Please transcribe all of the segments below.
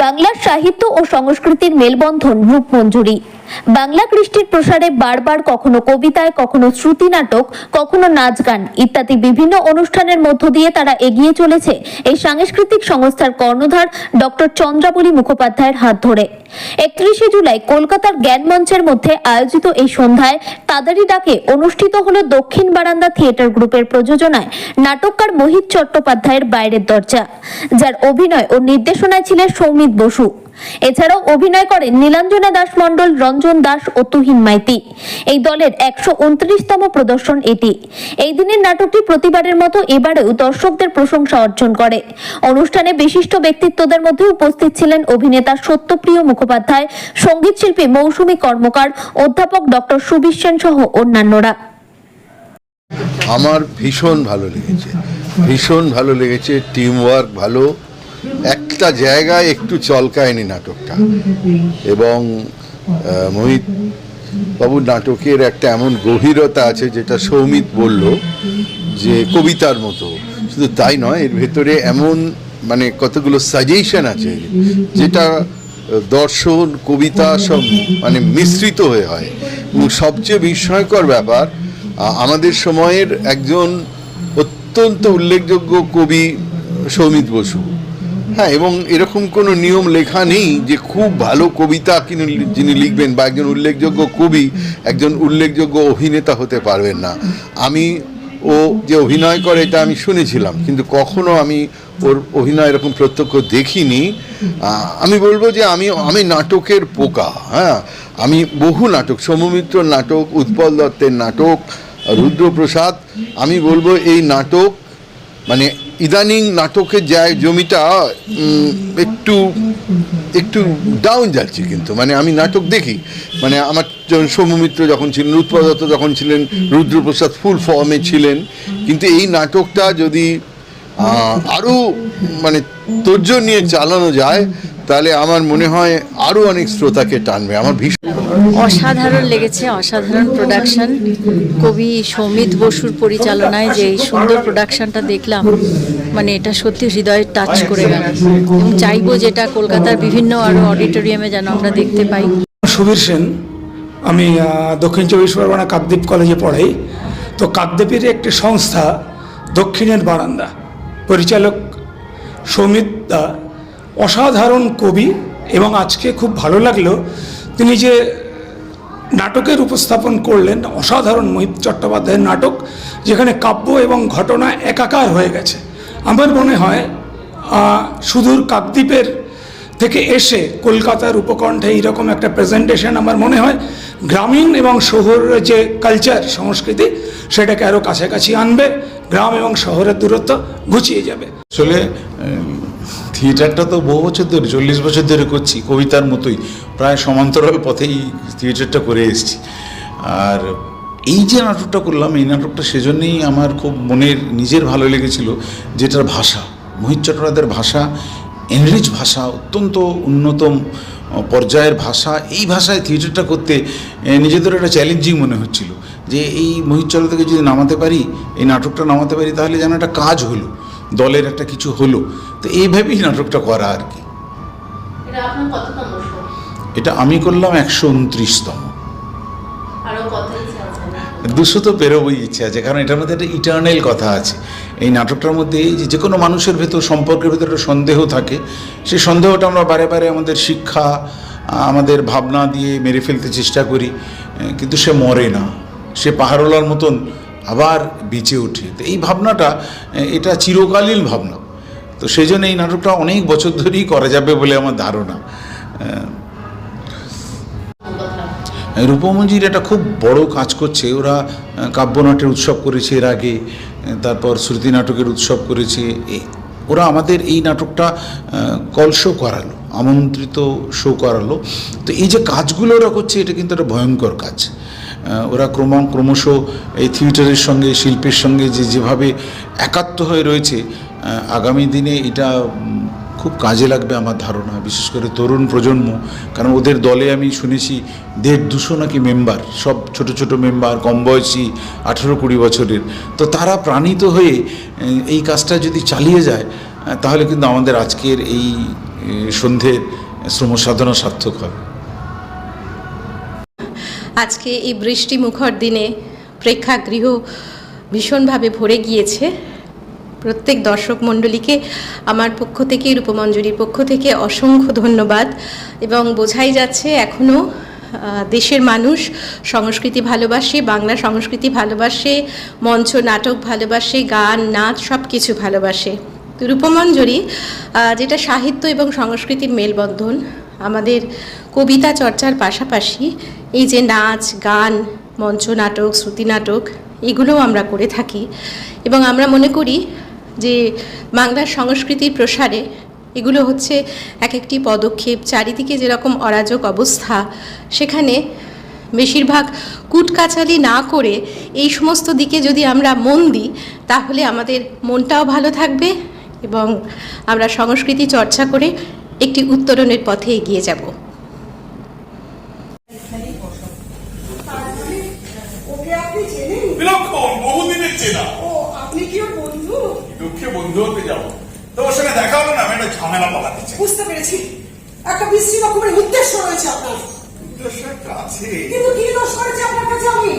বাংলার সাহিত্য ও সংস্কৃতির মেলবন্ধন রূপমঞ্জুরি। বাংলা কৃষ্টির প্রসারে বারবার কখনো কবিতায়, কখনো শ্রুতি নাটক, কখনো নাচ গান ইত্যাদি বিভিন্ন অনুষ্ঠানের মধ্য দিয়ে তারা এগিয়ে চলেছে এই সাংস্কৃতিক সংস্থার কর্ণধার ডক্টর চন্দ্রাবলী মুখোপাধ্যায়ের হাত ধরে। 31শে জুলাই কলকাতার জ্ঞান মঞ্চের মধ্যে আয়োজিত এই সন্ধ্যায় তাদেরই ডাকে অনুষ্ঠিত হলো দক্ষিণ বারান্দা থিয়েটার গ্রুপের প্রযোজনায় নাটককার মোহিত চট্টোপাধ্যায়ের বাইরের দরজা, যার অভিনয় ও নির্দেশনায় ছিলেন সৌমিত বসু। এছাড়াও অভিনয় করেন নীলাঞ্জনা দাস মণ্ডল, রঞ্জন দাস ও তুহিন মাইতি। এই দলের 129তম প্রদর্শন এটি। এই দিনের নাটকটি প্রতিবারের মতো এবারেও দর্শকদের প্রশংসা অর্জন করে। অনুষ্ঠানে বিশিষ্ট ব্যক্তিত্বদের মধ্যে উপস্থিত ছিলেন অভিনেতা সত্যপ্রিয় মুখোপাধ্যায়, সঙ্গীত শিল্পী মৌসুমী কর্মকার, অধ্যাপক ডক্টর সুবীর সেন সহ অন্যান্যরা। আমার ভীষণ ভালো লেগেছে, টিম ওয়ার্ক ভালো, একটা জায়গায় একটু চলকায়নি নাটকটা। এবং মোহিত বাবুর নাটকের একটা এমন গভীরতা আছে যেটা সৌমিত বলল যে কবিতার মতো। শুধু তাই নয়, এর ভেতরে এমন কতগুলো সাজেশন আছে যেটা দর্শন, কবিতা সব মিশ্রিত হয়ে হয়। এবং সবচেয়ে বিস্ময়কর ব্যাপার, আমাদের সময়ের একজন অত্যন্ত উল্লেখযোগ্য কবি সৌমিত বসু, হ্যাঁ, এবং এরকম কোনো নিয়ম লেখা নেই যে খুব ভালো কবিতা যিনি লিখবেন বা একজন উল্লেখযোগ্য কবি একজন উল্লেখযোগ্য অভিনেতা হতে পারবেন না। ও যে অভিনয় করে এটা আমি শুনেছিলাম, কিন্তু কখনো আমি ওর অভিনয় এরকম প্রত্যক্ষ দেখিনি। আমি বলবো যে আমি নাটকের পোকা, হ্যাঁ, আমি বহু নাটক, সৌমিত্র নাটক, উৎপল দত্তের নাটক, রুদ্রপ্রসাদ, আমি বলবো এই নাটক ইদানিং নাটকের জমিটা একটু ডাউন যাচ্ছে। কিন্তু আমি নাটক দেখি, আমার সৌমিত্র যখন ছিলেন, উৎপল দত্ত যখন ছিলেন, রুদ্রপ্রসাদ ফুল ফর্মে ছিলেন, কিন্তু এই নাটকটা যদি আরও তোড়জোড় নিয়ে চালানো যায় তাহলে আমার মনে হয় আরও অনেক শ্রোতাকে টানবে। আমার ভীষণ অসাধারণ লেগেছে, অসাধারণ প্রোডাকশন। কবি সৌমিত বসুর পরিচালনায় যে এই সুন্দর প্রোডাকশনটা দেখলাম, এটা সত্যি হৃদয়ে টাচ করে গেল এবং চাইবো যেটা কলকাতার বিভিন্ন আরও অডিটোরিয়ামে যেন আমরা দেখতে পাই। সুবীর সেন, আমি দক্ষিণ চব্বিশ পরগনা কাকদ্বীপ কলেজে পড়াই। তো কাকদ্বীপের একটি সংস্থা দক্ষিণের বারান্দা, পরিচালক সৌমিত দা অসাধারণ কবি। এবং আজকে খুব ভালো লাগলো তিনি যে নাটকের উপস্থাপন করলেন, অসাধারণ মোহিত চট্টোপাধ্যায়ের নাটক, যেখানে কাব্য এবং ঘটনা একাকার হয়ে গেছে। আমার মনে হয় সুদূর কাকদ্বীপের থেকে এসে কলকাতার উপকণ্ঠে এইরকম একটা প্রেজেন্টেশন আমার মনে হয় গ্রামীণ এবং শহরের যে কালচার, সংস্কৃতি, সেটাকে আরও কাছাকাছি আনবে, গ্রাম এবং শহরের দূরত্ব ঘুচিয়ে যাবে। আসলে থিয়েটারটা তো বহু বছর ধরে, 40 বছর ধরে করছি, কবিতার মতোই প্রায় সমান্তরাল পথেই থিয়েটারটা করে এসেছি। আর এই যে নাটকটা করলাম, এই নাটকটা সেজন্যই আমার খুব নিজের ভালো লেগেছিল, যেটার ভাষা, মোহিত চট্টোপাধ্যায়ের ভাষা, এনরিচ ভাষা, অত্যন্ত উন্নতম পর্যায়ের ভাষা। এই ভাষায় থিয়েটারটা করতে নিজেদের একটা চ্যালেঞ্জিং মনে হচ্ছিল যে এই মোহিত চট্টোপাধ্যায়কে যদি নামাতে পারি, এই নাটকটা নামাতে পারি, তাহলে যেন একটা কাজ হলো, দলের একটা কিছু হলো। তো এইভাবেই নাটকটা করা আর কি। এটা আমি করলাম 129তম। 200 তো পেরোবই ইচ্ছে আছে, কারণ এটার মধ্যে একটা ইটার্নাল কথা আছে। এই নাটকটার মধ্যে যে কোনো মানুষের ভেতর, সম্পর্কের ভেতর একটা সন্দেহ থাকে, সেই সন্দেহটা আমরা বারে বারে আমাদের শিক্ষা, আমাদের ভাবনা দিয়ে মেরে ফেলতে চেষ্টা করি, কিন্তু সে মরে না, সে পাহাড়লার মতন আবার বেঁচে ওঠে। তো এই ভাবনাটা, এটা চিরকালীন ভাবনা। তো সেই জন্য এই নাটকটা অনেক বছর ধরেই করা যাবে বলে আমার ধারণা। রূপমঞ্জির একটা খুব বড় কাজ করছে। ওরা কাব্যনাটের উৎসব করেছে এর আগে, তারপর শ্রুতি নাটকের উৎসব করেছে। ওরা আমাদের এই নাটকটা কল শো করালো, আমন্ত্রিত শো করালো। তো এই যে কাজগুলো ওরা করছে, এটা কিন্তু একটা ভয়ঙ্কর কাজ। ওরা ক্রমশ এই থিয়েটারের সঙ্গে, শিল্পের সঙ্গে যেভাবে একাত্ম হয়ে রয়েছে, আগামী দিনে এটা খুব কাজে লাগবে আমার ধারণা, বিশেষ করে তরুণ প্রজন্ম। কারণ ওদের দলে আমি শুনেছি 150-200 নাকি মেম্বার, সব ছোট ছোট মেম্বার, কম বয়সী, 18-20 বছরের। তো তারা প্রাণিত হয়ে এই কাজটা যদি চালিয়ে যায়, তাহলে কিন্তু আমাদের আজকের এই সন্ধ্যের শ্রমসাধনা সার্থক হবে। আজকে এই বৃষ্টি মুখর দিনে প্রেক্ষাগৃহ ভীষণভাবে ভরে গিয়েছে। প্রত্যেক দর্শক মণ্ডলীকে আমার পক্ষ থেকে, রূপমঞ্জরির পক্ষ থেকে অসংখ্য ধন্যবাদ। এবং বোঝাই যাচ্ছে এখনও দেশের মানুষ সংস্কৃতি ভালোবাসে, বাংলা সংস্কৃতি ভালোবাসে, মঞ্চ নাটক ভালোবাসে, গান নাচ সব কিছু ভালোবাসে। রূপমঞ্জরি যেটা সাহিত্য এবং সংস্কৃতির মেলবন্ধন, আমাদের কবিতা চর্চার পাশাপাশি এই যে নাচ গান, মঞ্চ নাটক, শ্রুতি নাটক এগুলোও আমরা করে থাকি। এবং আমরা মনে করি যে বাংলার সংস্কৃতির প্রসারে এগুলো হচ্ছে এক একটি পদক্ষেপ। চারিদিকে যেরকম অরাজক অবস্থা, সেখানে বেশিরভাগ কুটকাচালি না করে এই সমস্ত দিকে যদি আমরা মন দিই, তাহলে আমাদের মনটাও ভালো থাকবে এবং আমরা সংস্কৃতি চর্চা করে একটি উত্তরণের পথে এগিয়ে যাব। বিলক্ষণ, বহুদিনের চেনা। ও, আপনি কি ওর বন্ধু? দুঃখে বন্ধু হতে যাবো, তোমার সঙ্গে দেখা হলো না, আমি একটা ঝামেলা পালাতে চাই। বুঝতে পেরেছি, একটা বিশ্রী রকমের উদ্দেশ্য রয়েছে আপনার। উদ্দেশ্য একটা আছে, কিন্তু কি দোষ করেছে আপনার কাছে আমি?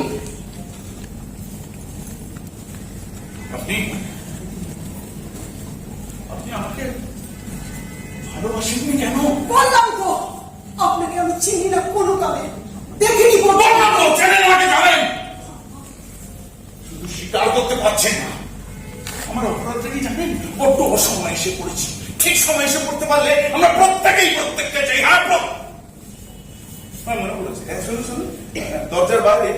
আপনি আপনি আমাকে ভালোবাসেননি কেন? বললাম তো, আপনাকে আমি চিনি না কোনো কালে, দেখিনি বললাম তো, চেনেন আমাকে, জানেন, শুধু স্বীকার করতে পারছেন না। আমার অপরাধটা কি জানেন? বড্ড অসময় এসে পড়েছি। ঠিক সময় এসে পড়তে পারলে আমরা প্রত্যেকেই প্রত্যেককে চাই। হ্যাঁ, মনে পড়েছে, শুনুন শুনুন, দরজার বাইরে